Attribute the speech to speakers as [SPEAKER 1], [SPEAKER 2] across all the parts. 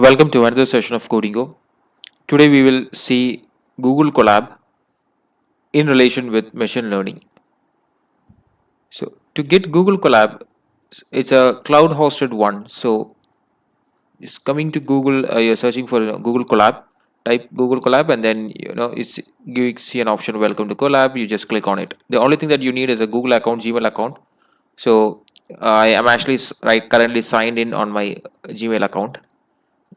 [SPEAKER 1] Welcome to another session of Codingo. Today we will see Google Colab in relation with machine learning. So to get Google Colab, it's a cloud hosted one. So it's coming to Google, you're searching for Google Colab, type Google Colab and then it's you see an option welcome to Colab, you just click on it. The only thing that you need is a Google account, Gmail account. So I am actually currently signed in on my Gmail account.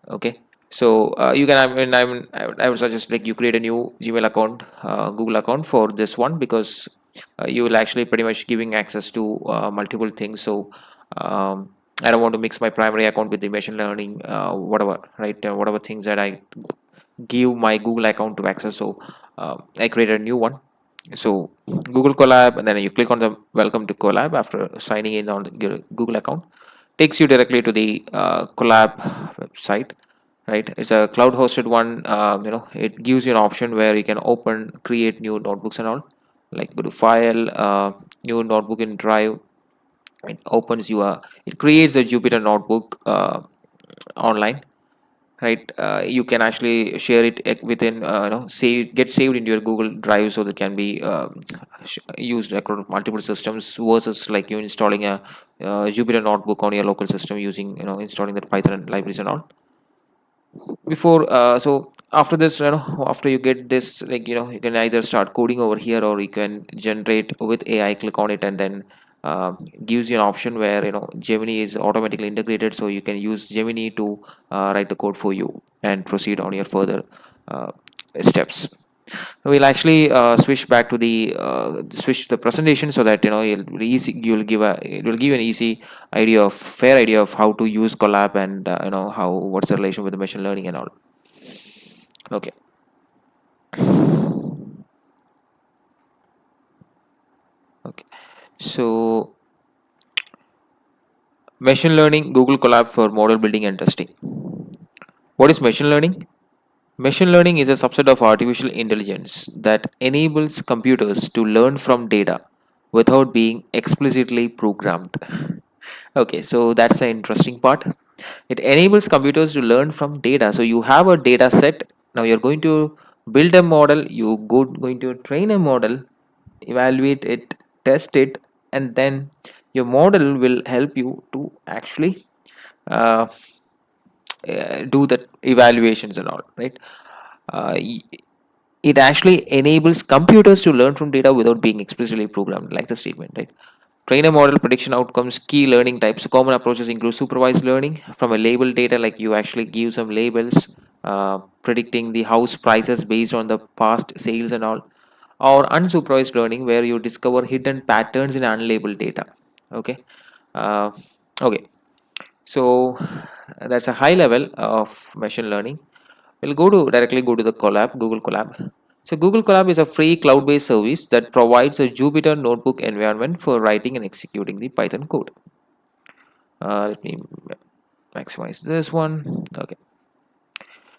[SPEAKER 1] Okay, so you can I would suggest like you create a new Gmail account, Google account for this one, because you will actually pretty much giving access to multiple things. So I don't want to mix my primary account with the machine learning, whatever, right? Whatever things that I give my Google account to access. So I created a new one. So Google Colab, and then you click on the welcome to Colab after signing in on your Google account. Takes you directly to the Colab website, right? It's a cloud hosted one. It gives you an option where you can open, create new notebooks and all. Like go to file, new notebook in Drive. It creates a Jupyter notebook online, right? You can actually share it within save get saved into your Google Drive, so that can be used across multiple systems, versus like you installing a Jupyter notebook on your local system using installing the Python libraries and all. Before so after this, after you get this, like you can either start coding over here, or you can generate with AI. Click on it and then gives you an option where Gemini is automatically integrated, so you can use Gemini to write the code for you and proceed on your further uh, steps. We'll actually switch back to the switch the presentation, so that it will give an easy idea of fair idea of how to use Colab, and how what's the relation with the machine learning and all. Okay, okay. So machine learning, Google Colab for model building and testing. What is machine learning? Machine learning is a subset of artificial intelligence that enables computers to learn from data without being explicitly programmed. Okay, so that's the interesting part. It enables computers to learn from data. So you have a data set. Now you're going to build a model, going to train a model, evaluate it, test it, and then your model will help you to actually uh, do the evaluations and all, right? uh, it actually enables computers to learn from data without being explicitly programmed, like the statement, right? Train a model, prediction outcomes, key learning types. So common approaches include supervised learning from a label data, like you actually give some labels, predicting the house prices based on the past sales and all. Or unsupervised learning, where you discover hidden patterns in unlabeled data. Okay. uh, okay, so that's a high level of machine learning. We'll directly go to the Google Colab. So Google Colab is a free cloud-based service that provides a Jupyter notebook environment for writing and executing the Python code. Let me maximize this one. Okay.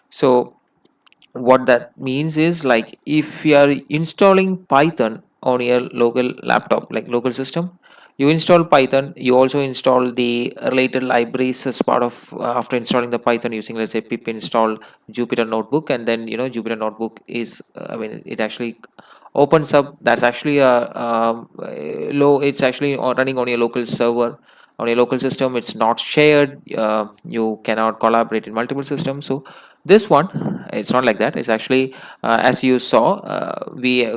[SPEAKER 1] So what that means is, like, if you are installing Python on your local laptop, like local system, you install Python, you also install the related libraries as part of after installing the Python, using, let's say, pip install Jupyter notebook, and then Jupyter notebook is it actually opens up. That's actually low it's actually running on your local server, on your local system. It's not shared. You cannot collaborate in multiple systems. So this one, it's not like that. It's actually as you saw, we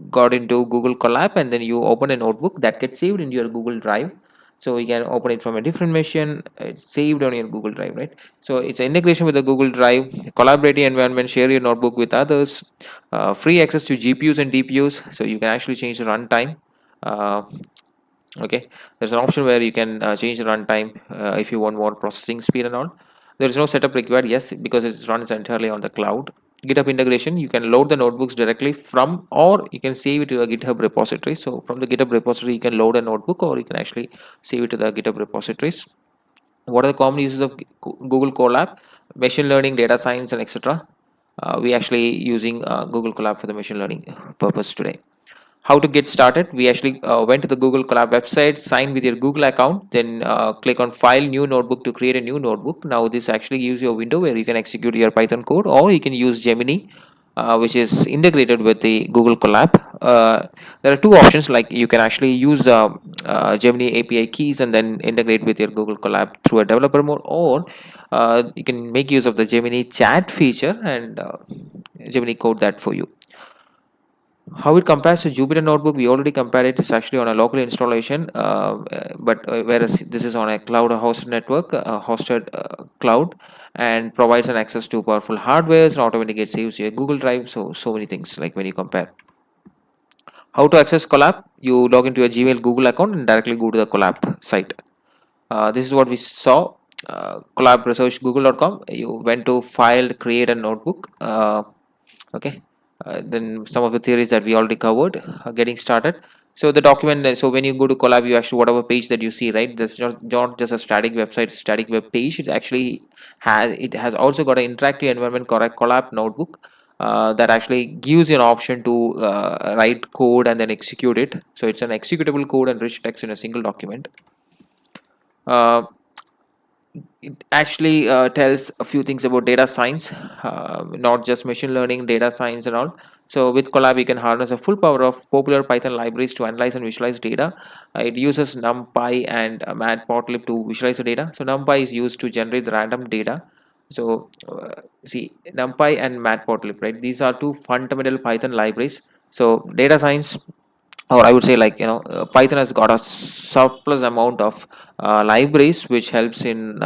[SPEAKER 1] got into Google Colab, and then you open a notebook that gets saved into your Google Drive. So you can open it from a different machine. It's saved on your Google Drive, right? So it's an integration with the Google Drive, collaborative environment, share your notebook with others, free access to GPUs and DPUs, so you can actually change the runtime. uh, okay, there's an option where you can change the runtime if you want more processing speed and all. There is no setup required, yes, because it runs entirely on the cloud. GitHub integration, you can load the notebooks directly from, or you can save it to a GitHub repository. So from the GitHub repository you can load a notebook, or you can actually save it to the GitHub repositories. What are the common uses of Google Colab? Machine learning, data science, and etc. We actually using Google Colab for the machine learning purpose today. How to get started? We actually went to the Google Colab website, signed with your Google account, then click on File, New Notebook to create a new notebook. Now this actually gives you a window where you can execute your Python code, or you can use Gemini, which is integrated with the Google Colab. There are two options, like you can actually use Gemini API keys and then integrate with your Google Colab through a developer mode, or you can make use of the Gemini chat feature and Gemini code that for you. How it compares to Jupyter Notebook, we already compared it. It's actually on a local installation, but whereas this is on a cloud hosted network, hosted cloud, and provides an access to powerful hardware and automatically saves your Google Drive. So many things like when you compare. How to access Colab? You log into your Gmail Google account and directly go to the Colab site. This is what we saw. Colab research google.com. You went to file, create a notebook. Okay. Then some of the theories that we already covered. Getting started. So the document. So when you go to Colab, you actually whatever page that you see, right? That's not just a static website, static web page. It has also got an interactive environment called a Colab notebook. That actually gives you an option to write code and then execute it. So it's an executable code and rich text in a single document. Uh, it actually tells a few things about data science, not just machine learning, data science and all. So with Colab, you can harness the full power of popular Python libraries to analyze and visualize data. It uses NumPy and Matplotlib to visualize the data. So NumPy is used to generate the random data. So see, NumPy and Matplotlib, right? These are two fundamental Python libraries. So data science, or I would say, like, Python has got a surplus amount of libraries which helps in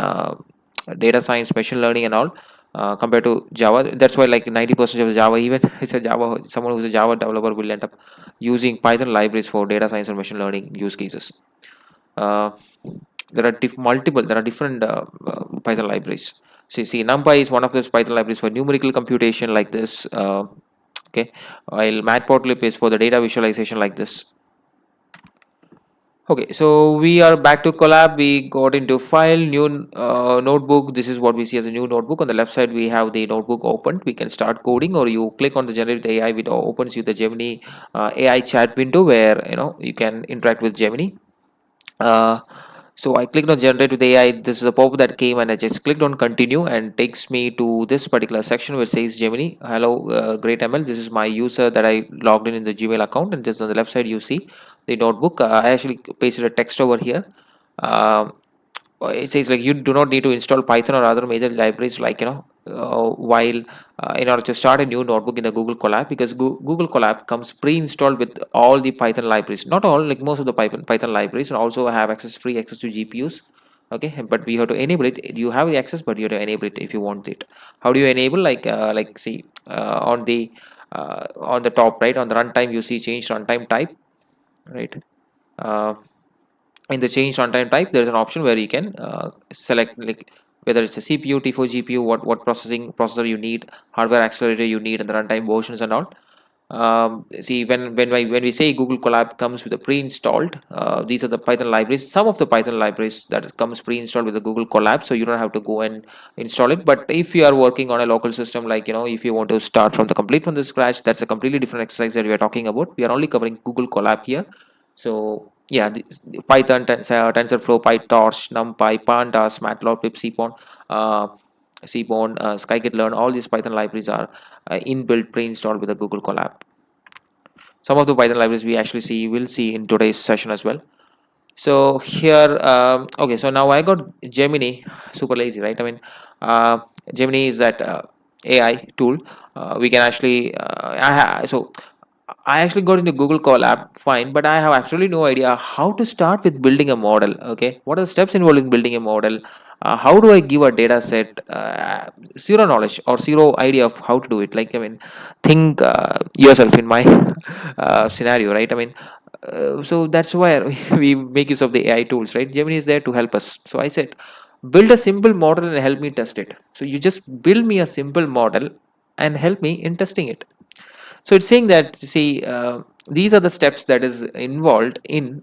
[SPEAKER 1] data science, machine learning and all, compared to Java. That's why like 90% of Java, even it's a Java, someone who's a Java developer will end up using Python libraries for data science and machine learning use cases. uh, there are different Python libraries. See, NumPy is one of those Python libraries for numerical computation like this. Okay, while Matplotlib is for the data visualization like this. Okay, so we are back to Colab. We got into file, new notebook. This is what we see as a new notebook. On the left side, we have the notebook opened. We can start coding, or you click on the generate AI, which opens you the Gemini AI chat window where you can interact with Gemini. uh, so I clicked on generate with AI. This is a pop that came, and I just clicked on continue and takes me to this particular section where it says Gemini, hello, great ML. This is my user that I logged in the Gmail account, and just on the left side you see the notebook. I actually pasted a text over here. Um it says like you do not need to install Python or other major libraries, like while in order to start a new notebook in the Google Colab, because Google Colab comes pre-installed with all the Python libraries, not all, like most of the Python libraries, and also have free access to GPUs. Okay, but we have to enable it. You have the access, but you have to enable it if you want it. How do you enable? Like see, on the top right, on the runtime, you see change runtime type, right? uh, in the change runtime type, there is an option where you can select like whether it's a CPU, T4 GPU, what processor you need, hardware accelerator you need, and the runtime versions and all. See, when we say Google Colab comes with a pre-installed, these are the Python libraries. Some of the Python libraries that comes pre-installed with the Google Colab, so you don't have to go and install it. But if you are working on a local system, like if you want to start from the scratch, that's a completely different exercise that we are talking about. We are only covering Google Colab here. So yeah, Python, TensorFlow, PyTorch, NumPy, Pandas, Matplotlib, Seaborn, Scikit-learn, all these Python libraries are inbuilt, pre-installed with the Google Colab. Some of the Python libraries we actually will see in today's session as well. So here, okay, so now I got Gemini, super lazy, right? I mean, Gemini is that AI tool. We can actually, so I actually got into Google Colab, fine, but I have absolutely no idea how to start with building a model. Okay, what are the steps involved in building a model? How do I give a data set? Zero knowledge or zero idea of how to do it. Like, I mean, think yourself in my scenario, right? I mean, so that's why we make use of the AI tools, right? Gemini is there to help us. So I said, build a simple model and help me test it. So you just build me a simple model and help me in testing it. So it's saying that, see, these are the steps that is involved in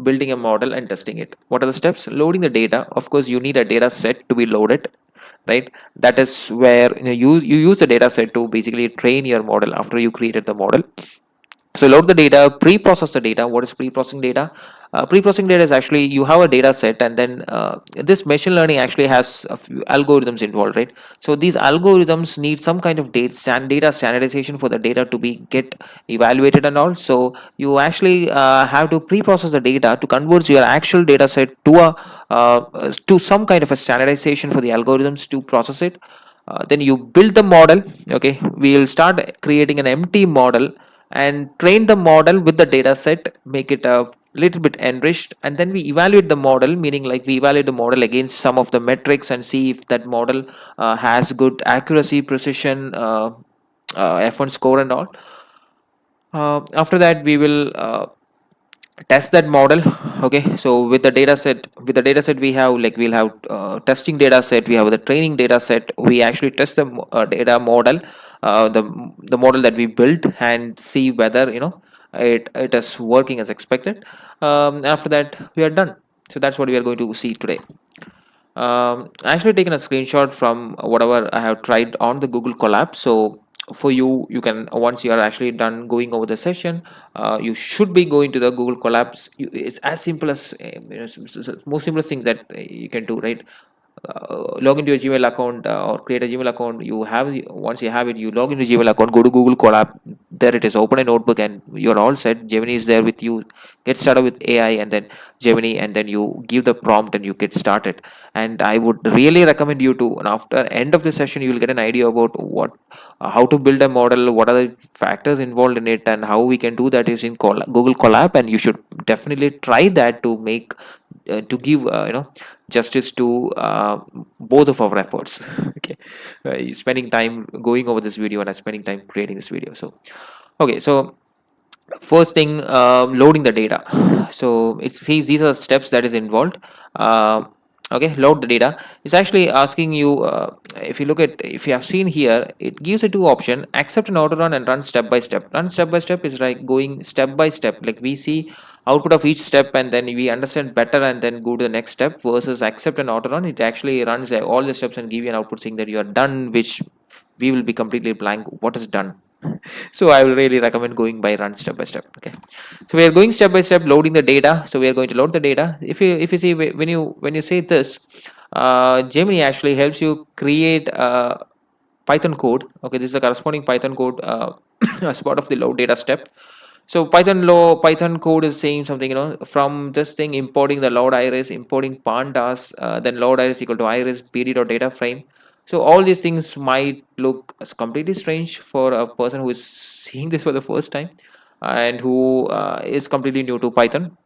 [SPEAKER 1] building a model and testing it. What are the steps? Loading the data. Of course, you need a data set to be loaded, right? That is where you use the data set to basically train your model after you created the model. So load the data, pre-process the data. What is pre-processing data? Pre-processing data is actually you have a data set, and then this machine learning actually has a few algorithms involved, right? So these algorithms need some kind of data standardization for the data to be get evaluated and all. So you actually have to pre-process the data to convert your actual data set to some kind of a standardization for the algorithms to process it. Then you build the model. Okay, we will start creating an empty model and train the model with the data set, make it a little bit enriched, and then we evaluate the model, meaning like we evaluate the model against some of the metrics and see if that model has good accuracy, precision, F1 score and all. After that we will test that model. Okay, so with the data set we have, like we'll have testing data set, we have the training data set, we actually test the data model, the model that we built, and see whether it is working as expected. After that we are done. So that's what we are going to see today. I actually taken a screenshot from whatever I have tried on the Google Colab. So for you, you can, once you are actually done going over the session, you should be going to the Google Colabs. It's as simple as most simplest thing that you can do, right? Log into your Gmail account, or create a Gmail account. Once you have it, you log into Gmail account, go to Google Colab. There it is. Open a notebook, and you're all set. Gemini is there with you. Get started with AI, and then Gemini, and then you give the prompt and you get started. And I would really recommend you to. And after end of the session, you will get an idea about how to build a model, what are the factors involved in it, and how we can do that is in Google Colab. And you should definitely try that to make to give justice to both of our efforts. Okay, spending time going over this video and spending time creating this video. So okay, so first thing, loading the data. So it sees these are steps that is involved. Okay, load the data. It's actually asking you, if you have seen here, it gives you two option: accept an auto run and run step by step. Run step by step is like going step by step, like we see output of each step and then we understand better and then go to the next step. Versus accept an auto run, it actually runs all the steps and give you an output saying that you are done, which we will be completely blank what is done. So I will really recommend going by run step by step. Okay, so we are going step by step loading the data. So we are going to load the data. If you see, when you say this, Gemini actually helps you create Python code. Okay, this is the corresponding Python code as part of the load data step. So Python code is saying something, from this thing, importing the load iris, importing pandas, then load iris equal to iris pd.data frame. So all these things might look as completely strange for a person who is seeing this for the first time and who is completely new to Python.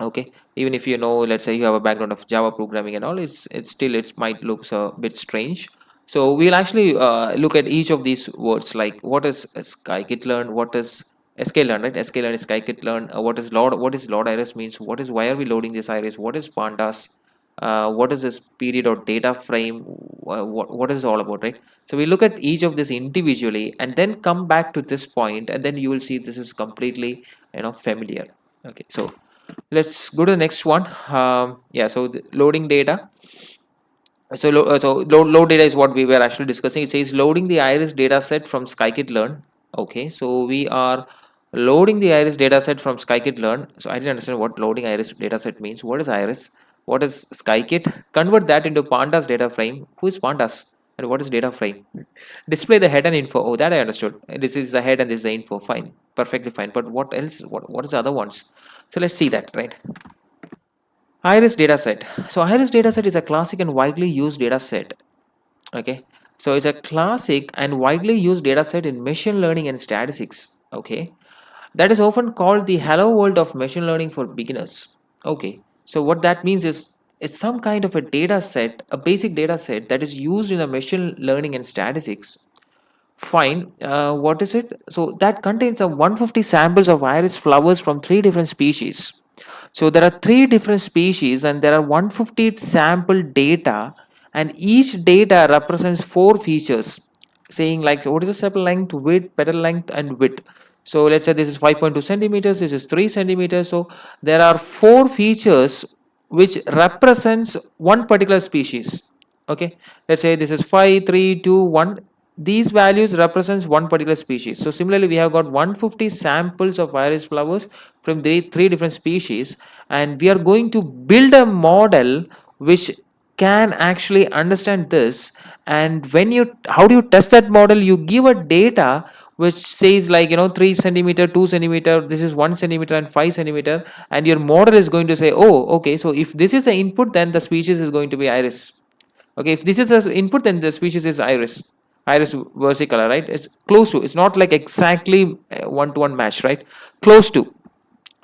[SPEAKER 1] Okay, even if let's say you have a background of Java programming and all, it's still, it might look a bit strange. So we'll actually look at each of these words, like what is scikit-learn, what is sklearn, right? Sklearn is scikit-learn. What is load iris means, why are we loading this iris, what is pandas, what is this pd.data frame, what is it all about, right? So we look at each of this individually and then come back to this point, and then you will see this is completely familiar. Okay, so let's go to the next one. Yeah, so loading data. So load data is what we were actually discussing. It says loading the iris data set from scikit-learn. Okay, so we are loading the iris data set from scikit-learn. So I didn't understand what loading iris data set means. What is iris, what is scikit? Convert that into pandas data frame. Who is pandas and what is data frame? Display the head and info. Oh, that I understood. This is the head and this is the info. Fine, perfectly fine. But what else? What is the other ones? So let's see that, right? Iris dataset. So iris dataset is a classic and widely used dataset. Okay, so it's a classic and widely used dataset in machine learning and statistics. Okay, that is often called the hello world of machine learning for beginners. Okay, so what that means is it's some kind of a data set, a basic data set that is used in a machine learning and statistics. Fine, what is it? So that contains a 150 samples of iris flowers from 3 different species. So there are 3 different species and there are 150 sample data, and each data represents 4 features, saying like, so what is the sepal length, width, petal length, and width. So let's say this is 5.2 centimeters, this is 3 centimeters. So there are 4 features which represents one particular species. Okay, let's say this is 5, 3, 2, 1. these values represents one particular species. So similarly, we have got 150 samples of iris flowers from three different species, and we are going to build a model which can actually understand this. And when you, how do you test that model? You give a data which says, like, 3 centimeter, 2 centimeter, this is 1 centimeter and 5 centimeter, and your model is going to say, oh, okay, so if this is the input, then the species is going to be iris. Okay, if this is the input, then the species is iris versicolor, right? It's close to, it's not like exactly one-to-one match, right? Close to.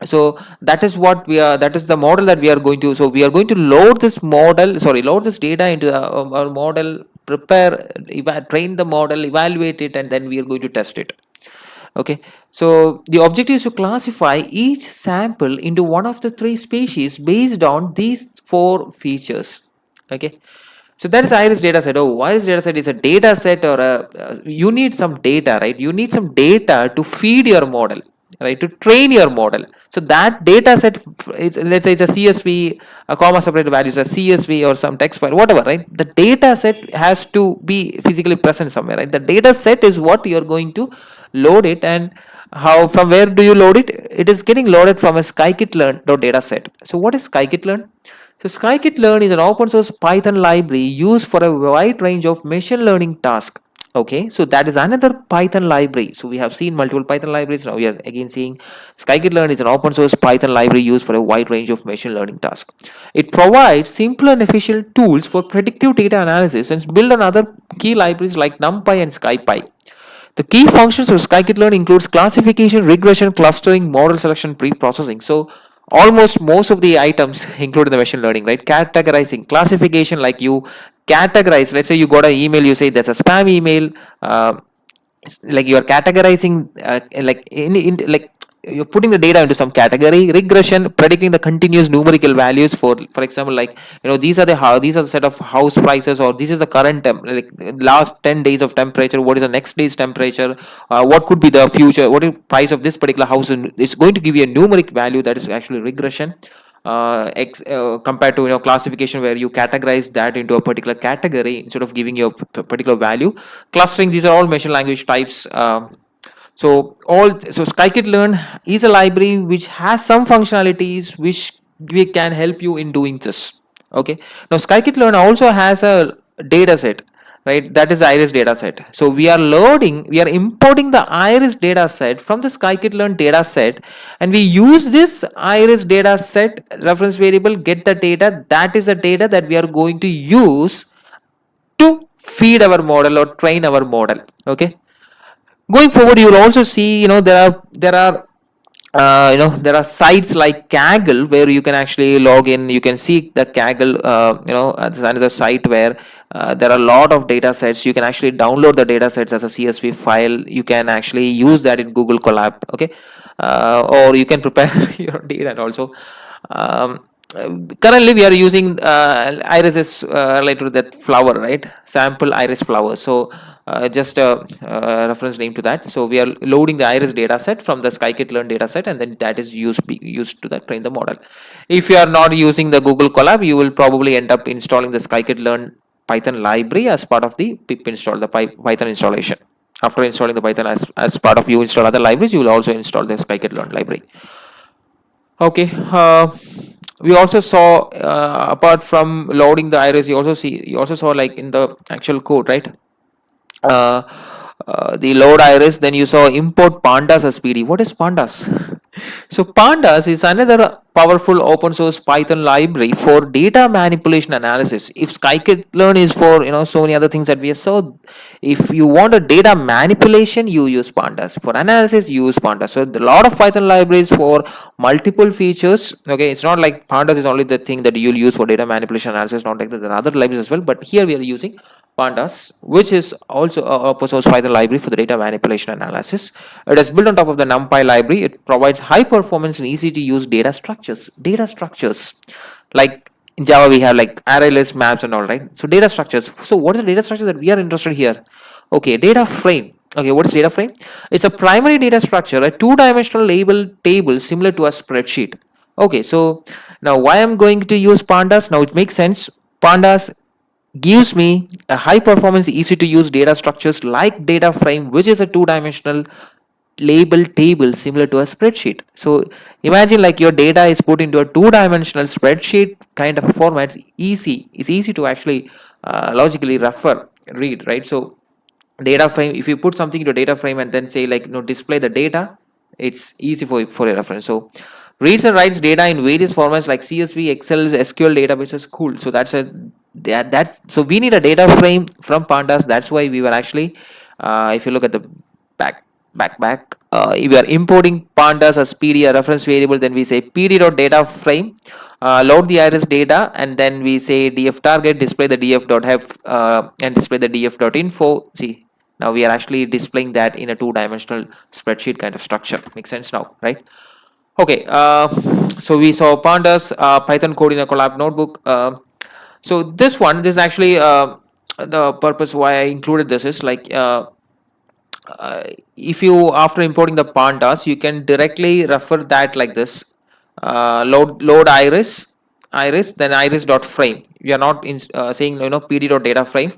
[SPEAKER 1] So that is what we are, that is the model that we are going to, so we are going to load this model, sorry, load this data into our model, prepare, train the model, evaluate it, and then we are going to test it. Okay, so the objective is to classify each sample into one of the three species based on these four features. Okay, so that is iris data set. Oh, iris data set is a data set, or you need some data, right? You need some data to feed your model, right? To train your model. So that data set, let's say it's a CSV, a comma separated values, a CSV or some text file, whatever, right? The data set has to be physically present somewhere, right? The data set is what you're going to load it. And how, from where do you load it? It is getting loaded from a scikit-learn.data set. So what is scikit-learn? So scikit-learn is an open source Python library used for a wide range of machine learning tasks. Okay, so that is another Python library. So we have seen multiple Python libraries. Now we are again seeing scikit-learn is an open source Python library used for a wide range of machine learning tasks. It provides simple and efficient tools for predictive data analysis and is built on other key libraries like NumPy and SciPy. The key functions of scikit-learn includes classification, regression, clustering, model selection, pre-processing. So almost most of the items included in the machine learning, right? Categorizing, classification, like you categorize. Let's say you got an email, you say there's a spam email. Like you are categorizing, like like you're putting the data into some category. Regression, predicting the continuous numerical values for example, like, these are the set of house prices, or this is the current like last 10 days of temperature, what is the next day's temperature, what could be the future, what is the price of this particular house, and it's going to give you a numeric value. That is actually regression. Compared to classification, where you categorize that into a particular category instead of giving you a particular value. Clustering, these are all machine language types. So scikit-learn is a library which has some functionalities which we can help you in doing this. Okay, now scikit-learn also has a data set, right? That is iris data set. So we are importing the iris data set from the scikit-learn data set, and we use this iris data set reference variable, get the data. That is the data that we are going to use to feed our model or train our model. Okay, going forward, you will also see, there are sites like Kaggle where you can actually log in. You can see the Kaggle, there's another site where there are a lot of data sets. You can actually download the data sets as a CSV file. You can actually use that in Google Colab. Okay, or you can prepare your data. And also, currently we are using iris is related to that flower, right? Sample iris flower. So just a reference name to that. So we are loading the iris data set from the scikit-learn data set, and then that is used to that train the model. If you are not using the Google Colab, you will probably end up installing the scikit-learn Python library as part of the pip install, the Python installation. After installing the Python, as part of you install other libraries, you will also install the scikit-learn library. Okay, we also saw, apart from loading the iris, you also saw, like, in the actual code, right? The load iris, then you saw import pandas as PD. What is pandas? So pandas is another powerful open source Python library for data manipulation analysis. If scikit-learn is for so many other things that we saw, if you want a data manipulation, you use pandas. For analysis, you use pandas. So a lot of Python libraries for multiple features. Okay, it's not like pandas is only the thing that you'll use for data manipulation analysis. Not like that, there are other libraries as well, but here we are using pandas, which is also a open source Python library for the data manipulation analysis. It is built on top of the NumPy library. It provides high performance and easy to use data structures. Like in Java, we have like array lists, maps, and all, right? So data structures. So what is the data structure that we are interested here? Okay, data frame. Okay, what is data frame? It's a primary data structure, a two-dimensional label table similar to a spreadsheet. Okay, so now why I'm going to use pandas? Now it makes sense. Pandas gives me a high performance, easy to use data structures like data frame, which is a two-dimensional label table similar to a spreadsheet. So imagine like your data is put into a two-dimensional spreadsheet kind of a format. It's easy to actually logically read, right? So data frame, if you put something into data frame and then say like, display the data, it's easy for a reference. So reads and writes data in various formats like CSV, Excel, SQL databases. Cool. So so we need a data frame from pandas. That's why we were actually, if you look at the if we are importing pandas as PD, a reference variable, then we say pd.data frame, load the iris data, and then we say df target, display the df.have, and display the df.info. See, now we are actually displaying that in a two-dimensional spreadsheet kind of structure. Makes sense now, right? Okay, so we saw pandas, Python code in a collab notebook. So this actually, the purpose why I included this is like, if you, after importing the pandas, you can directly refer that like this, load iris, then iris dot frame. We are not saying pd dot data frame.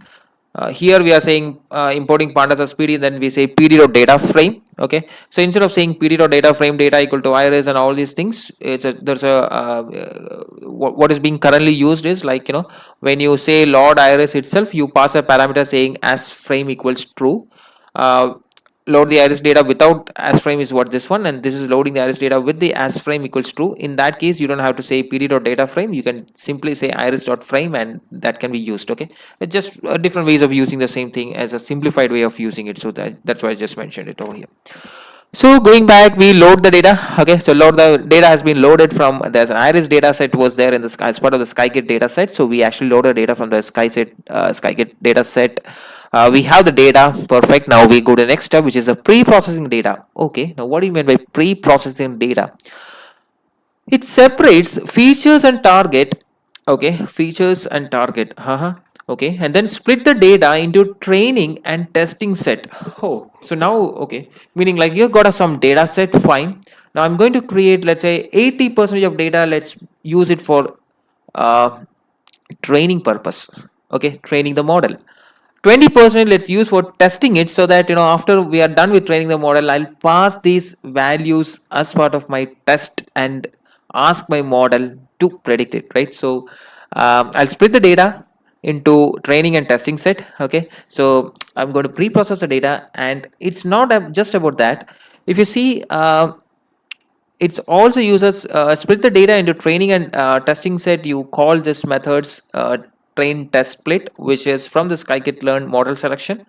[SPEAKER 1] Here we are saying, importing pandas as pd, then we say pd dot data frame. Okay, so instead of saying pd dot data frame data equal to iris and all these things, there's a what is being currently used is like, when you say load iris itself, you pass a parameter saying as frame equals true. uh, Load the iris data without as frame is what this one, and this is loading the iris data with the as frame equals true. In that case, you don't have to say pd.data frame, you can simply say iris.frame, and that can be used. Okay, it's just different ways of using the same thing as a simplified way of using it, so that's why I just mentioned it over here. So going back, we load the data. Okay, so load the data has been loaded from, there's an iris data set was there in the sky as part of the skykit data set. So we actually load the data from the skykit data set. We have the data, perfect. Now we go to the next step, which is a pre-processing data. Okay, now what do you mean by pre-processing data? It separates features and target. Okay, features and target. Okay, and then split the data into training and testing set. Oh, so now, okay, meaning like you got some data set, fine. Now I'm going to create, let's say 80% of data, let's use it for uh, training purpose. Okay, training the model. 20% let's use for testing it, so that after we are done with training the model, I'll pass these values as part of my test and ask my model to predict it, right? So I'll split the data into training and testing set. Okay, so I'm going to pre-process the data, and it's not just about that. If you see, it also uses split the data into training and testing set. You call this methods train test split, which is from the scikit-learn model selection.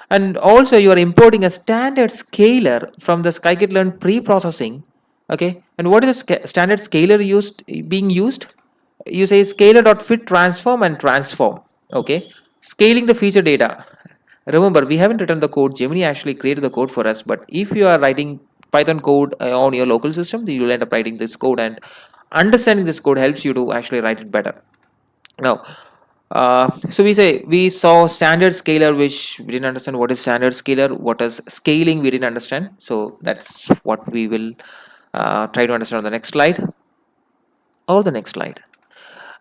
[SPEAKER 1] And also you are importing a standard scaler from the scikit-learn pre-processing. Okay, and what is the standard scaler being used? You say scalar.fit transform and transform. Okay, scaling the feature data. Remember, we haven't written the code. Gemini actually created the code for us. But if you are writing Python code on your local system, then you will end up writing this code, and understanding this code helps you to actually write it better. Now, so we saw standard scaler, which we didn't understand what is standard scaler. What is scaling, we didn't understand. So that's what we will try to understand on the next slide, or the next slide.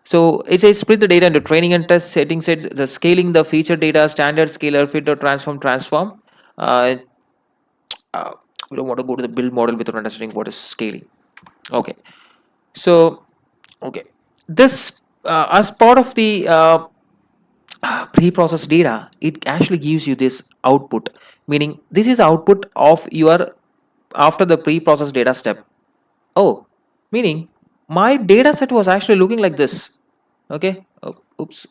[SPEAKER 1] So it says split the data into training and test setting sets. The scaling the feature data, standard scaler, fit or transform. Uh, we don't want to go to the build model without understanding what is scaling. Okay, so okay, this as part of the pre-processed data, it actually gives you this output, meaning this is output of your after the pre-processed data step. Oh, meaning my data set was actually looking like this. Okay, oh, oops,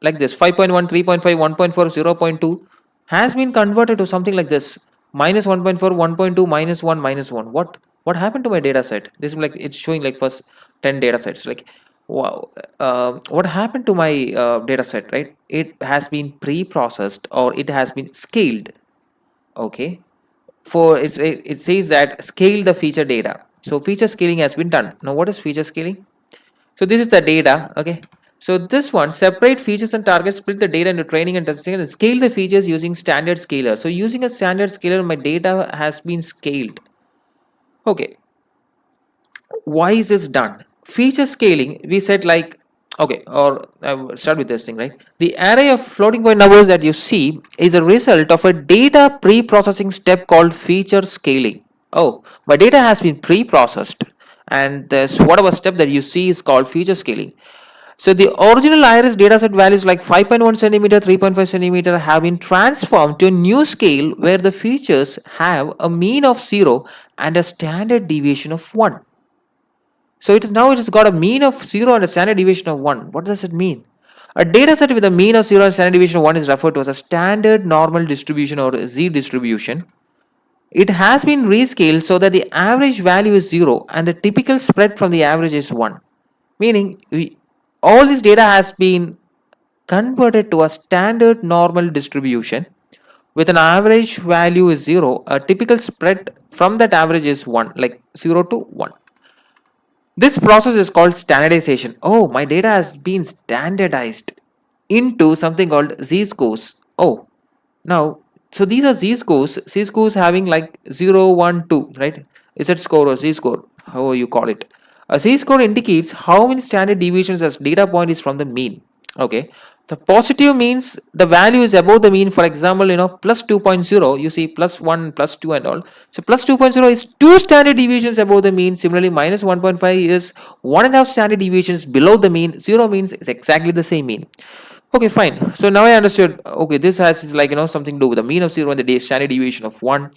[SPEAKER 1] like this 5.1, 3.5, 1.4, 0.2 has been converted to something like this, minus 1.4, 1.2, minus 1, minus 1. What happened to my data set? This is like, it's showing like first 10 data sets. Like, wow, what happened to my data set, right? It has been pre-processed, or it has been scaled. Okay, for it says that scale the feature data. So feature scaling has been done. Now what is feature scaling? So this is the data. Okay, so this one, separate features and targets, split the data into training and testing, and scale the features using standard scaler. So using a standard scaler, my data has been scaled. Okay, why is this done? Feature scaling, we said like Okay, or I will start with this thing, right? The array of floating point numbers that you see is a result of a data pre-processing step called feature scaling. Oh, my data has been pre-processed, and this whatever step that you see is called feature scaling. So the original iris dataset values like 5.1 centimeter, 3.5 centimeter have been transformed to a new scale where the features have a mean of 0 and a standard deviation of 1. So it has got a mean of 0 and a standard deviation of 1. What does it mean? A data set with a mean of 0 and standard deviation of 1 is referred to as a standard normal distribution or Z distribution. It has been rescaled so that the average value is 0 and the typical spread from the average is 1. Meaning, all this data has been converted to a standard normal distribution with an average value is 0. A typical spread from that average is 1, like 0 to 1. This process is called standardization. Oh, my data has been standardized into something called Z scores. Oh, now, so these are Z scores having like 0, 1, 2, right? Z score or Z score, however you call it. A Z score indicates how many standard deviations as data point is from the mean. Okay, the positive means the value is above the mean. For example, plus 2.0, you see plus 1, plus 2 and all. So plus 2.0 is 2 standard deviations above the mean. Similarly, minus 1.5 is 1.5 standard deviations below the mean. 0 means it's exactly the same mean. Okay, fine. So now I understood. Okay, this has like something to do with the mean of 0 and the standard deviation of 1.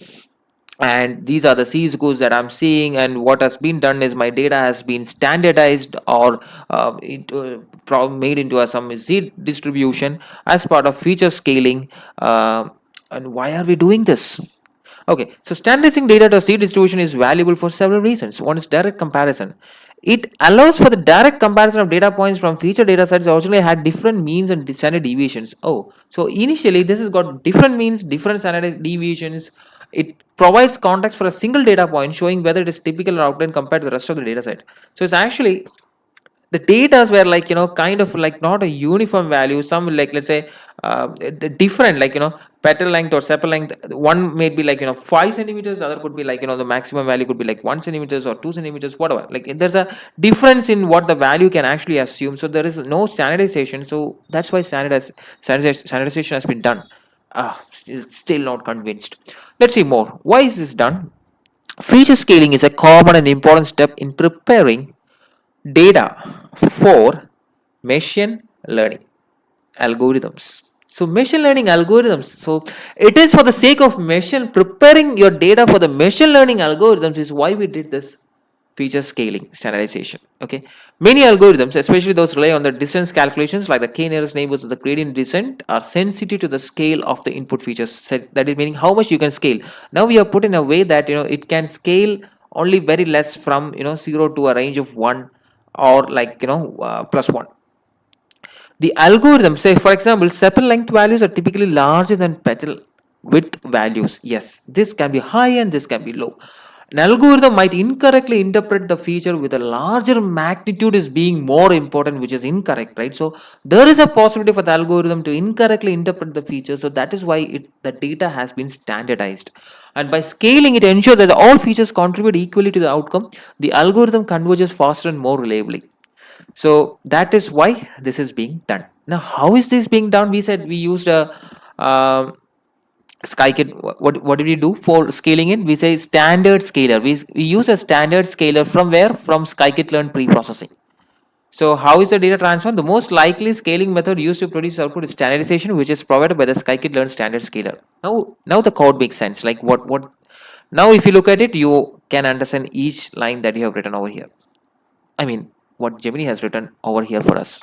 [SPEAKER 1] And these are the C scores that I'm seeing, and what has been done is my data has been standardized or made into some Z distribution as part of feature scaling. And why are we doing this? Okay, so standardizing data to C distribution is valuable for several reasons. One is direct comparison. It allows for the direct comparison of data points from feature data sets that originally had different means and standard deviations. Oh, so initially this has got different means, different standard deviations. It provides context for a single data point showing whether it is typical or outlier compared to the rest of the data set. So it's actually the data were like kind of like not a uniform value. Some like let's say the different like petal length or sepal length. One may be like 5 centimeters, other could be like the maximum value could be like 1 centimeters or 2 centimeters, whatever. Like there's a difference in what the value can actually assume. So there is no standardization. So that's why standardization has been done. Still not convinced. Let's see more. Why is this done? Feature scaling is a common and important step in preparing data for machine learning algorithms. So machine learning algorithms, so it is for the sake of machine preparing your data for the machine learning algorithms is why we did this feature scaling standardization. Okay, many algorithms, especially those rely on the distance calculations like the k nearest neighbors or the gradient descent, are sensitive to the scale of the input features set. That is meaning how much you can scale. Now we have put in a way that it can scale only very less from 0 to a range of 1 or like plus 1. The algorithm, say for example, sepal length values are typically larger than petal width values. Yes, this can be high and this can be low. An algorithm might incorrectly interpret the feature with a larger magnitude is being more important, which is incorrect, right? So there is a possibility for the algorithm to incorrectly interpret the feature. So that is why the data has been standardized. And by scaling, it ensures that all features contribute equally to the outcome. The algorithm converges faster and more reliably. So that is why this is being done. Now how is this being done? We said we used a skykit. What did we do for scaling it? We say standard scaler. We use a standard scaler from where? From scikit-learn pre-processing. So how is the data transformed? The most likely scaling method used to produce output is standardization, which is provided by the scikit-learn standard scaler. Now the code makes sense. Like what now if you look at it, you can understand each line that you have written over here. I mean, what Gemini has written over here for us.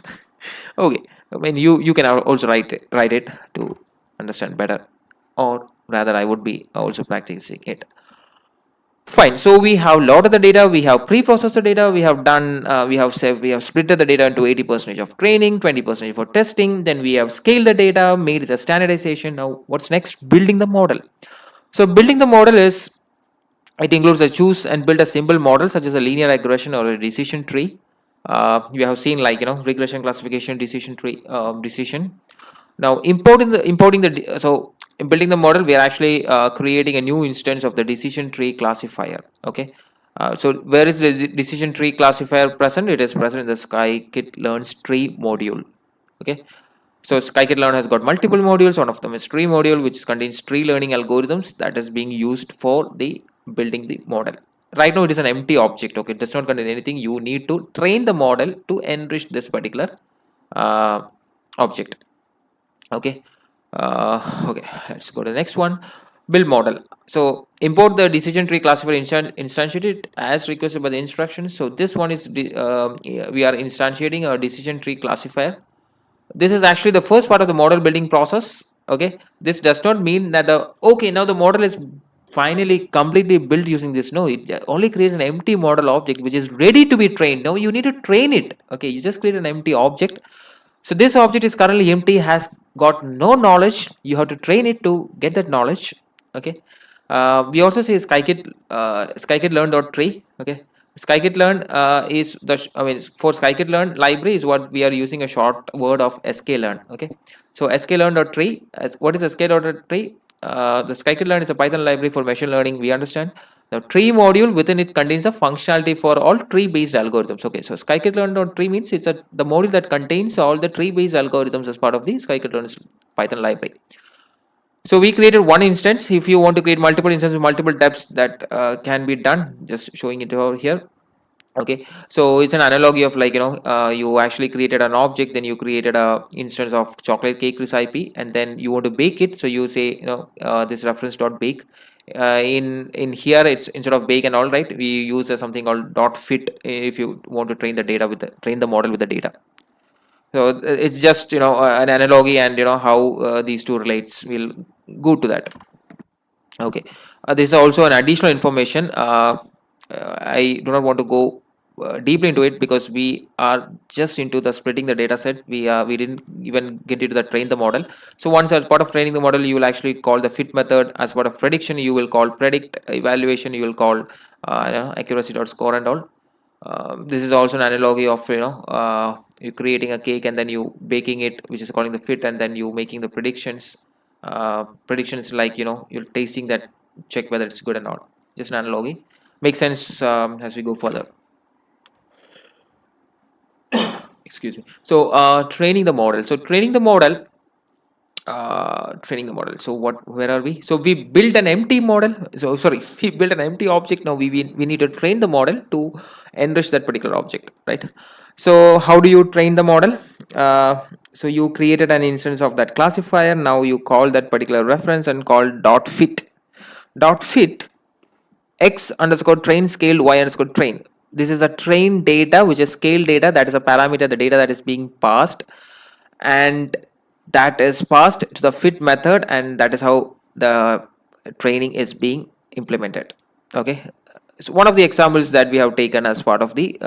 [SPEAKER 1] Okay, I mean you can also write it to understand better, or rather, I would be also practicing it. Fine. So we have loaded the data, we have pre-processed the data, we have done, we have split the data into 80% of training, 20% for testing. Then we have scaled the data, made the standardization. Now, what's next? Building the model. So building the model it includes a choose and build a simple model such as a linear regression or a decision tree. We have seen like regression classification, decision tree, decision. Now importing the so in building the model, we are actually creating a new instance of the decision tree classifier. Okay, So where is the decision tree classifier present? It is present in the scikit-learn's tree module. Okay. So scikit-learn has got multiple modules. One of them is tree module, which contains tree learning algorithms that is being used for the building the model. Right now, it is an empty object. Okay, it does not contain anything. You need to train the model to enrich this particular uh, object. Okay. Okay, let's go to the next one. Build model. So import the decision tree classifier, instantiate it as requested by the instructions. So this one is we are instantiating a decision tree classifier. This is actually the first part of the model building process. Okay, this does not mean that the okay, now the model is finally completely built using this. No, it only creates an empty model object which is ready to be trained. Now you need to train it. Okay, you just create an empty object. So this object is currently empty, has got no knowledge. You have to train it to get that knowledge. Okay. We also say scikit-learn.tree. Okay. Scikit-learn is for scikit-learn library is what we are using a short word of sklearn. Okay. So sklearn.tree. What is sklearn.tree? The scikit-learn is a Python library for machine learning. We understand. The tree module within it contains a functionality for all tree-based algorithms. Okay, so scikit-learn.tree means it's the module that contains all the tree-based algorithms as part of the scikit-learn Python library. So we created one instance. If you want to create multiple instances, multiple depths, that can be done. Just showing it over here. Okay, so it's an analogy of like you actually created an object, then you created a instance of chocolate cake recipe, and then you want to bake it. So you say this reference dot bake. In here it's instead of bake and all, right, we use something called dot fit if you want to train the data with train the model with the data. So it's just an analogy, and how these two relates. We'll go to that. Okay, this is also an additional information. I do not want to go deeply into it because we are just into the splitting the data set. We didn't even get into the train the model. So once as part of training the model, you will actually call the fit method. As part of prediction, you will call predict. Evaluation, you will call accuracy dot score and all. This is also an analogy of you creating a cake and then you baking it, which is calling the fit, and then you making the predictions. Predictions like you're tasting that, check whether it's good or not. Just an analogy. Makes sense as we go further. Excuse me. So training the model. So training the model. So where are we? So we built an empty model. So sorry, we built an empty object. Now we need to train the model to enrich that particular object, right? So how do you train the model? So you created an instance of that classifier. Now you call that particular reference and call dot fit. Dot fit x underscore train scaled y underscore train. This is a train data, which is scale data. That is a parameter, the data that is being passed, and that is passed to the fit method, and that is how the training is being implemented. Okay, so one of the examples that we have taken as part of the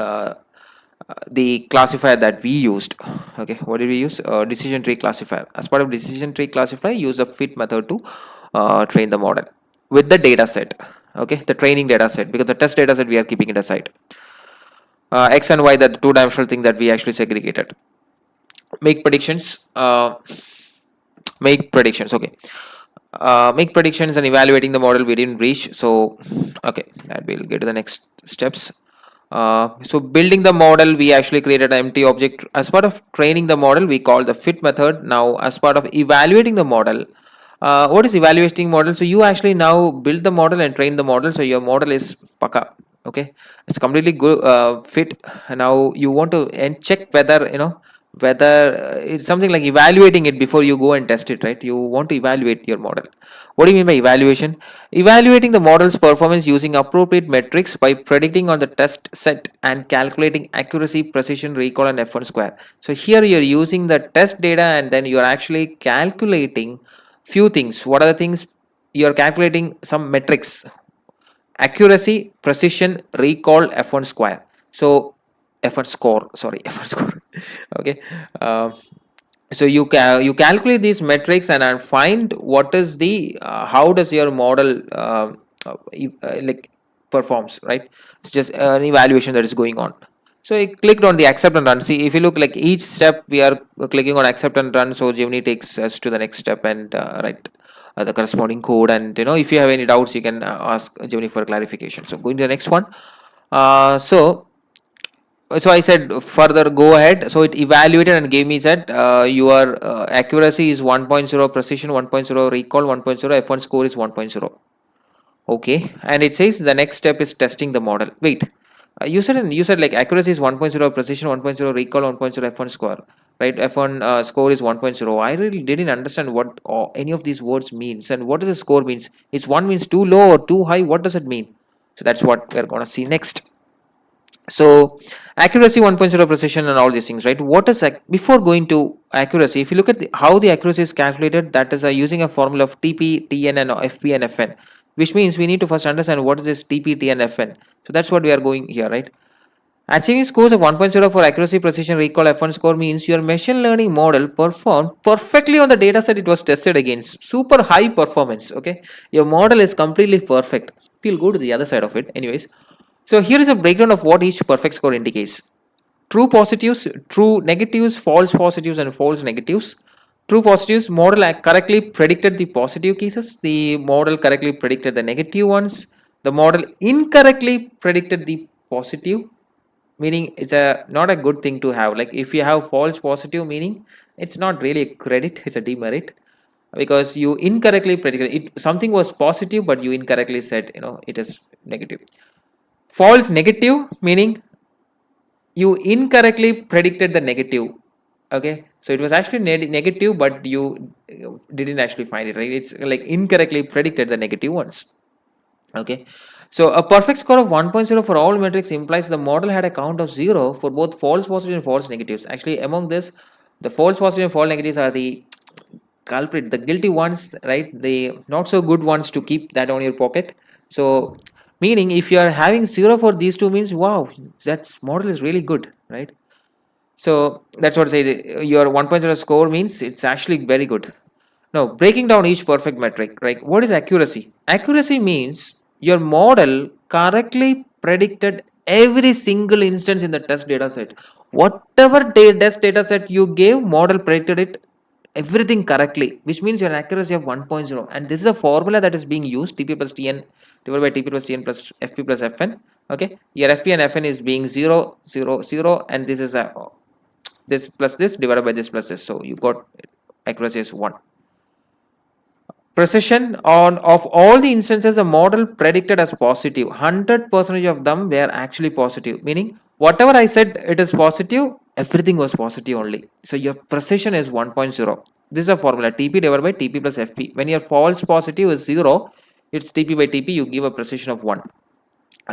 [SPEAKER 1] classifier that we used. Okay, what did we use? Decision tree classifier. As part of decision tree classifier, use a fit method to train the model with the data set. Okay, the training data set, because the test data set we are keeping it aside. X and y, that two-dimensional thing that we actually segregated. Make predictions. Make predictions. Okay, make predictions and evaluating the model we didn't reach. So okay, that we'll get to the next steps. So building the model, we actually created an empty object. As part of training the model, we call the fit method. Now as part of evaluating the model, what is evaluating model? So you actually now build the model and train the model, so your model is paka. Okay, it's completely good fit. Now you want to check whether whether it's something like evaluating it before you go and test it, right? You want to evaluate your model. What do you mean by evaluation? Evaluating the model's performance using appropriate metrics by predicting on the test set and calculating accuracy, precision, recall, and F1 square. So here you're using the test data and then you're actually calculating few things. What are the things? You're calculating some metrics: accuracy, precision, recall, F1 square. So F1 score, sorry, F1 score. Okay. So you calculate these metrics and find what is the how does your model like performs, right? It's just an evaluation that is going on. So I clicked on the accept and run. See, if you look like each step we are clicking on accept and run, so Gemini takes us to the next step and write the corresponding code. And if you have any doubts, you can ask Gemini for clarification. So going to the next one. So I said further go ahead. So it evaluated and gave me said your accuracy is 1.0, precision 1.0, recall 1.0, F1 score is 1.0. Okay, and it says the next step is testing the model. Wait, you said like accuracy is 1.0, precision 1.0, recall 1.0, F1 score, right? F1 score is 1.0. I really didn't understand what any of these words means and what does the score means. It's one means too low or too high. What does it mean? So that's what we're gonna see next. So accuracy 1.0, precision and all these things, right? What is before going to accuracy, if you look at how the accuracy is calculated, that is using a formula of TP, TN and FP and FN, which means we need to first understand what is this TP, TN, FN. So that's what we are going here, right? Achieving scores of 1.0 for accuracy, precision, recall, F1 score means your machine learning model performed perfectly on the data set it was tested against. Super high performance. Okay, your model is completely perfect. We'll go to the other side of it anyways. So here is a breakdown of what each perfect score indicates. True positives, true negatives, false positives and false negatives. True positives, model correctly predicted the positive cases. The model correctly predicted the negative ones. The model incorrectly predicted the positive, meaning it's a not a good thing to have. Like if you have false positive, meaning it's not really a credit, it's a demerit, because you incorrectly predicted it. Something was positive but you incorrectly said it is negative. False negative meaning you incorrectly predicted the negative. Okay, so it was actually negative but you didn't actually find it, right? It's like incorrectly predicted the negative ones. Okay, so a perfect score of 1.0 for all metrics implies the model had a count of 0 for both false positives and false negatives. Actually, among this, the false positive and false negatives are the culprit, the guilty ones, right? The not so good ones to keep that on your pocket. So meaning if you are having 0 for these two means wow, that model is really good, right? So that's what I say, your 1.0 score means it's actually very good. Now, breaking down each perfect metric, right? What is accuracy? Accuracy means your model correctly predicted every single instance in the test data set. Whatever test data set you gave, model predicted it everything correctly, which means your accuracy of 1.0. And this is a formula that is being used, TP plus TN divided by TP plus TN plus FP plus FN. Okay, your FP and FN is being 0, 0, 0, and this is a this plus this divided by this plus this. So you got accuracy is 1. Precision on of all the instances the model predicted as positive, 100% of them were actually positive, meaning whatever I said it is positive, everything was positive only. So your precision is 1.0. This is a formula, TP divided by TP plus FP. When your false positive is 0, it's TP by TP, you give a precision of 1.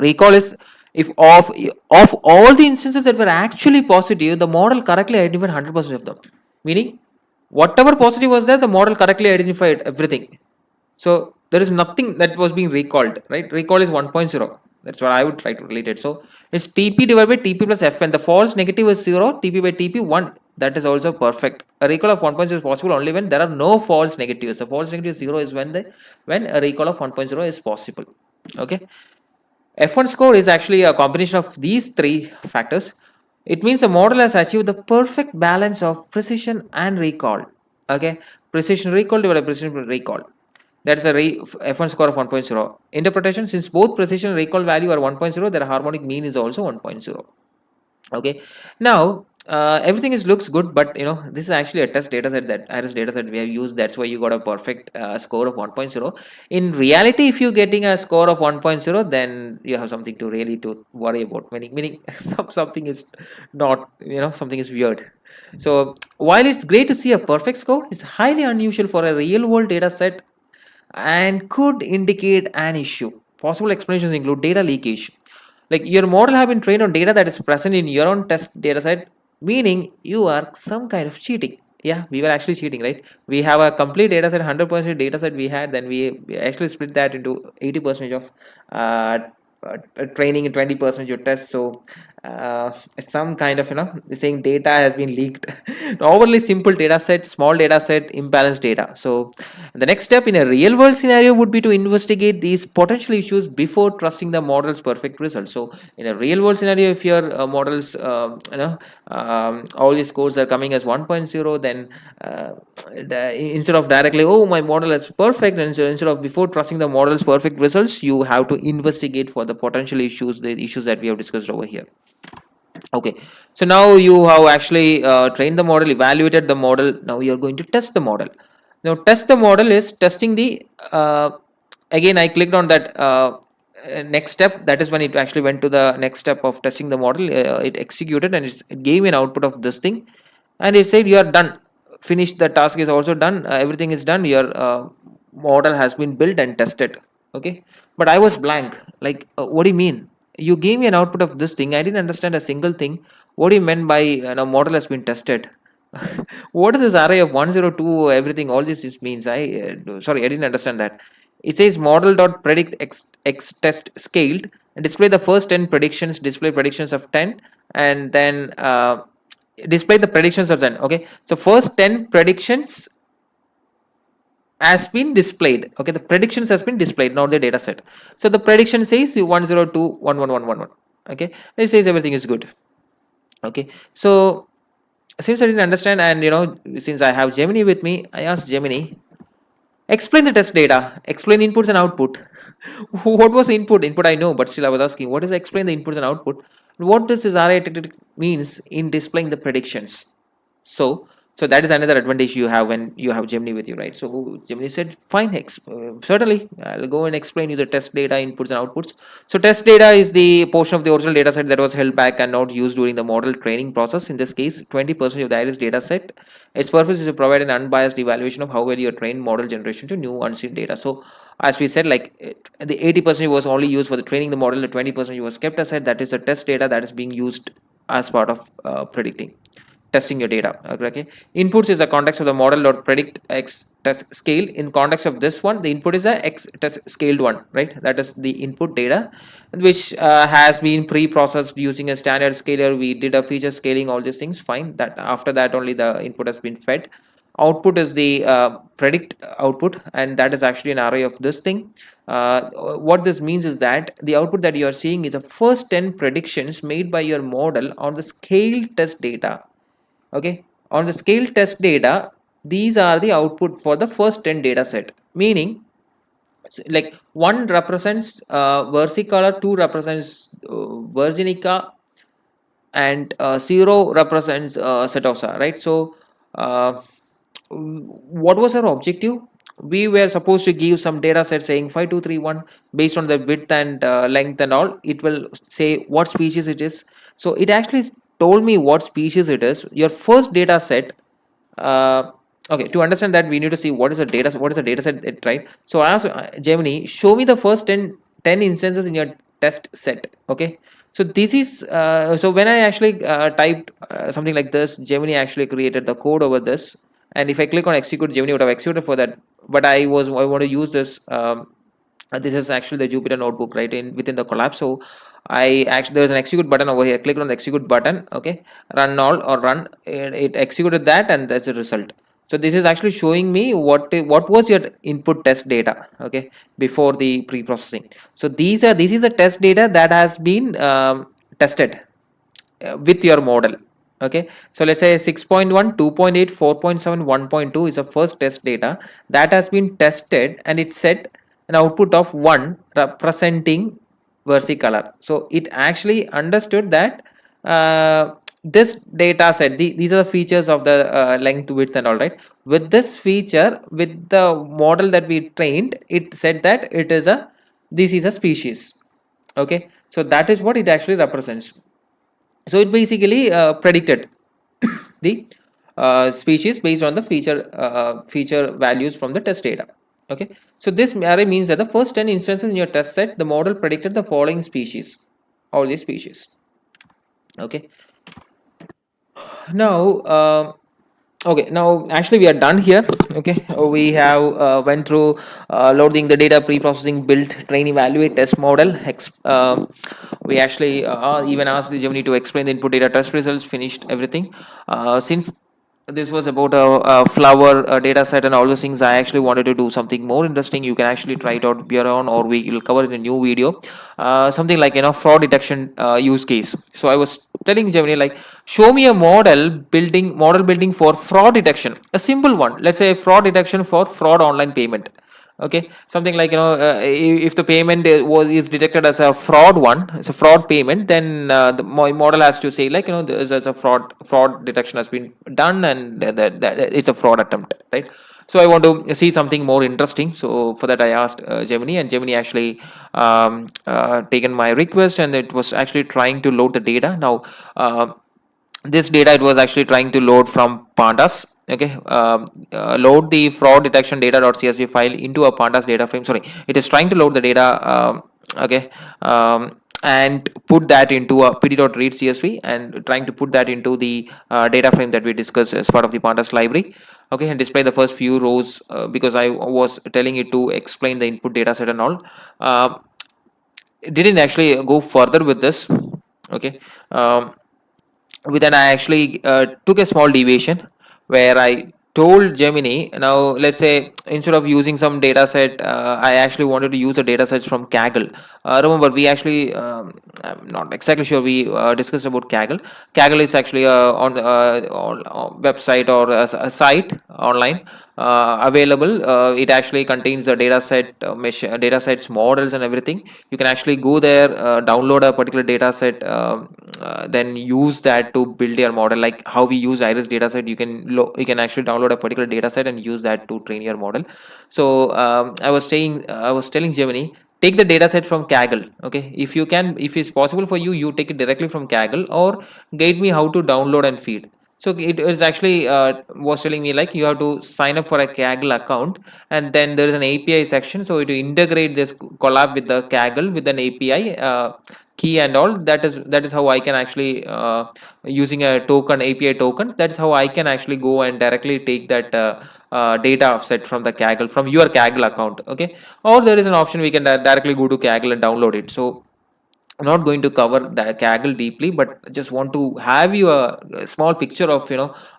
[SPEAKER 1] Recall is if of all the instances that were actually positive, the model correctly identified 100% of them, meaning whatever positive was there, the model correctly identified everything. So there is nothing that was being recalled, right? Recall is 1.0. That's what I would try to relate it. So it's TP divided by TP plus FN. The false negative is 0, TP by TP 1. That is also perfect. A recall of 1.0 is possible only when there are no false negatives. A false negative 0 is when a recall of 1.0 is possible. Okay. F1 score is actually a combination of these three factors. It means the model has achieved the perfect balance of precision and recall. Okay, precision recall divided by precision recall. That's a F1 score of 1.0. Interpretation, since both precision and recall value are 1.0, their harmonic mean is also 1.0. Okay, now everything looks good, but this is actually a test data set, that iris data set we have used. That's why you got a perfect score of 1.0. In reality, if you're getting a score of 1.0, then you have something to really to worry about, meaning something is not, something is weird. So while it's great to see a perfect score, it's highly unusual for a real world data set and could indicate an issue. Possible explanations include data leakage. Like your model have been trained on data that is present in your own test data set, meaning you are some kind of cheating. Yeah, we were actually cheating, right? We have a complete data set, 100% data set we had, then we actually split that into 80% of training and 20% your test. So some kind of saying data has been leaked. Overly simple data set, small data set, imbalanced data. So the next step in a real world scenario would be to investigate these potential issues before trusting the model's perfect result. So in a real world scenario, if your models all these scores are coming as 1.0, then instead of directly, oh, my model is perfect, and so instead of before trusting the model's perfect results, you have to investigate for the potential issues, the issues that we have discussed over here. Okay, so now you have actually trained the model, evaluated the model. Now you're going to test the model. Now test the model is testing the again I clicked on that next step. That is when it actually went to the next step of testing the model. It executed, and it gave me an output of this thing, and it said you are done, finished. The task is also done, everything is done, your model has been built and tested. Okay, but I was blank, like what do you mean? You gave me an output of this thing, I didn't understand a single thing. What do you mean by model has been tested? What is this array of 102, everything, all this means? Sorry, I didn't understand that. It says model dot predict x test scaled, and display the first 10 predictions, display predictions of 10, and then display the predictions of 10. Okay, so first 10 predictions has been displayed. Okay, the predictions has been displayed, not the data set. So the prediction says 102 11111. Okay, it says everything is good. Okay, so since I didn't understand, and since I have Gemini with me, I asked Gemini, explain the test data, explain inputs and output. What was input? Input I know, but still I was asking, what is explain the inputs and output? What does this array means in displaying the predictions? So that is another advantage you have when you have Gemini with you, right? So Gemini said, fine, certainly I'll go and explain you the test data inputs and outputs. So test data is the portion of the original data set that was held back and not used during the model training process. In this case, 20% of the iris data set. Its purpose is to provide an unbiased evaluation of how well you train model generation to new unseen data. So as we said, like the 80% was only used for the training the model, the 20% was kept aside. That is the test data that is being used as part of predicting, testing your data. Okay, inputs is the context of the model or predict x test scale. In context of this one, the input is the x test scaled one, right? That is the input data, which has been pre-processed using a standard scaler. We did a feature scaling, all these things, fine. That after that only the input has been fed. Output is the predict output, and that is actually an array of this thing. What this means is that the output that you are seeing is the first 10 predictions made by your model on the scale test data. Okay, on the scale test data, these are the output for the first 10 data set, meaning like 1 represents versicolor, 2 represents virginica, and 0 represents setosa, right? So what was our objective? We were supposed to give some data set saying 5231 based on the width and length and all. It will say what species it is. So it actually told me what species it is. Your first data set, okay, to understand that we need to see what is the data set, right? So I asked Gemini, show me the first 10 instances in your test set. Okay, so this is so when I actually typed something like this, Gemini actually created the code over this. And if I click on execute, Gemini would have executed for that. But I want to use this. This is actually the Jupyter notebook, right, in within the collab. So I actually, there's an execute button over here. Click on the execute button. Okay, run all or run. It executed that, and that's the result. So this is actually showing me what was your input test data. Okay, before the pre-processing. So this is the test data that has been tested with your model. Okay, so let's say 6.1, 2.8, 4.7, 1.2 is the first test data that has been tested, and it set an output of 1 representing versicolor. So it actually understood that this data set, these are the features of the length, width and all, right? With this feature, with the model that we trained, it said that this is a species. Okay, so that is what it actually represents. So it basically predicted the species based on the feature values from the test data. Okay, so this array means that the first 10 instances in your test set, the model predicted the following species, all these species. Okay, now Okay, now actually we are done here. Okay, we have went through loading the data, pre-processing, build, train, evaluate, test model. We actually even asked the Gemini to explain the input data, test results, finished everything. Since this was about a flower data set and all those things, I actually wanted to do something more interesting. You can actually try it out your own, or we will cover in a new video. Something like, fraud detection use case. So I was telling Gemini, like, show me a model building for fraud detection, a simple one. Let's say fraud detection for fraud online payment. Okay, something like, if the payment is detected as a fraud one, it's a fraud payment, then my model has to say, like, there's a fraud detection has been done, and that it's a fraud attempt, right? So I want to see something more interesting. So for that I asked Gemini, and Gemini actually taken my request, and it was actually trying to load the data. Now this data, it was actually trying to load from pandas. Okay, load the fraud detection data.csv file into a pandas data frame. Sorry, it is trying to load the data. Okay, and put that into a pd.read csv, and trying to put that into the data frame that we discussed as part of the pandas library. Okay, and display the first few rows, because I was telling it to explain the input data set and all. It didn't actually go further with this. Okay, with then I actually took a small deviation, where I told Gemini, now let's say instead of using some data set, I actually wanted to use the data sets from Kaggle. Remember, we actually, I'm not exactly sure, we discussed about Kaggle. Kaggle is actually on website, or a site online available. It actually contains the data set, data sets, models, and everything. You can actually go there, download a particular data set, then use that to build your model. Like how we use iris data set, you can actually download a particular data set and use that to train your model. So I was telling Gemini, take the data set from Kaggle. Okay, if it's possible for you, you take it directly from Kaggle, or guide me how to download and feed. So it is actually was telling me, like, you have to sign up for a Kaggle account, and then there is an API section. So to integrate this collab with the Kaggle with an API key and all, that is how I can actually, using a token, API token, that's how I can actually go and directly take that data set from the Kaggle, from your Kaggle account. Okay, or there is an option we can directly go to Kaggle and download it. So I'm not going to cover the Kaggle deeply, but just want to have you a small picture of,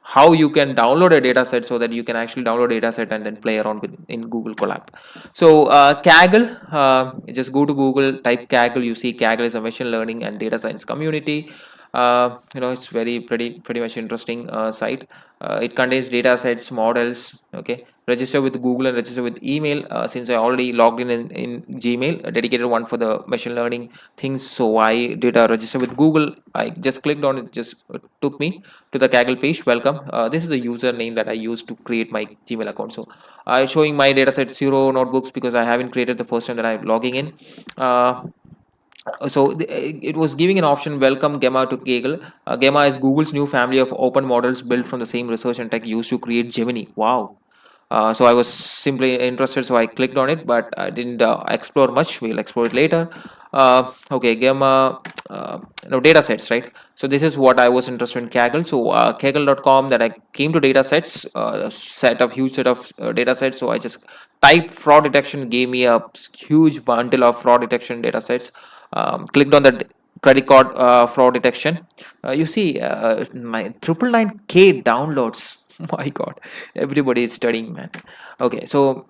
[SPEAKER 1] how you can download a data set, so that you can actually download a data set and then play around with in Google Colab. So Kaggle, just go to Google, type Kaggle. You see Kaggle is a machine learning and data science community. It's very pretty much interesting site. It contains data sets, models. Okay, register with Google and register with email. Since I already logged in Gmail, a dedicated one for the machine learning things, so I did a register with Google. I just clicked on it, just took me to the Kaggle page. Welcome. This is the username that I used to create my Gmail account. So I'm showing my dataset 0 notebooks, because I haven't created the first time that I'm logging in. It was giving an option, welcome Gemma to Kaggle. Gemma is Google's new family of open models built from the same research and tech used to create Gemini. Wow. So I was simply interested, so I clicked on it, but I didn't explore much. We'll explore it later. Okay, Gamma, data sets, right? So this is what I was interested in Kaggle. So Kaggle.com, that I came to data sets, huge set of data sets. So I just typed fraud detection, gave me a huge bundle of fraud detection data sets. Clicked on the credit card fraud detection. You see my 999K downloads. My god, everybody is studying, man. Okay, so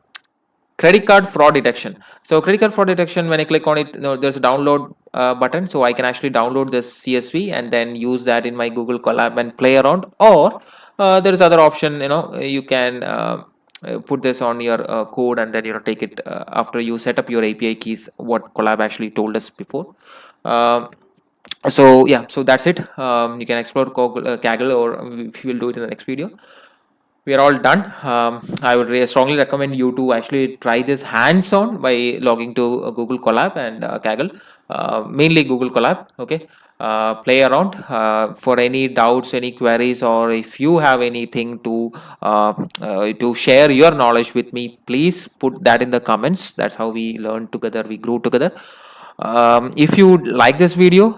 [SPEAKER 1] credit card fraud detection. So credit card fraud detection, when I click on it, there's a download button, so I can actually download this CSV and then use that in my Google Colab and play around. Or there is other option, you can put this on your code, and then take it after you set up your API keys, what Colab actually told us before. So yeah, so that's it. You can explore Kaggle, or we will do it in the next video. We are all done. I would strongly recommend you to actually try this hands-on by logging to Google Colab and Kaggle, mainly Google Colab. Okay, play around for any doubts, any queries, or if you have anything to share your knowledge with me, please put that in the comments. That's how we learn together, we grow together. If you like this video,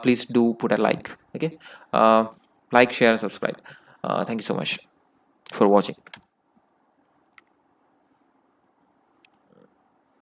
[SPEAKER 1] please do put a like. Okay, like, share, and subscribe. Thank you so much. for watching.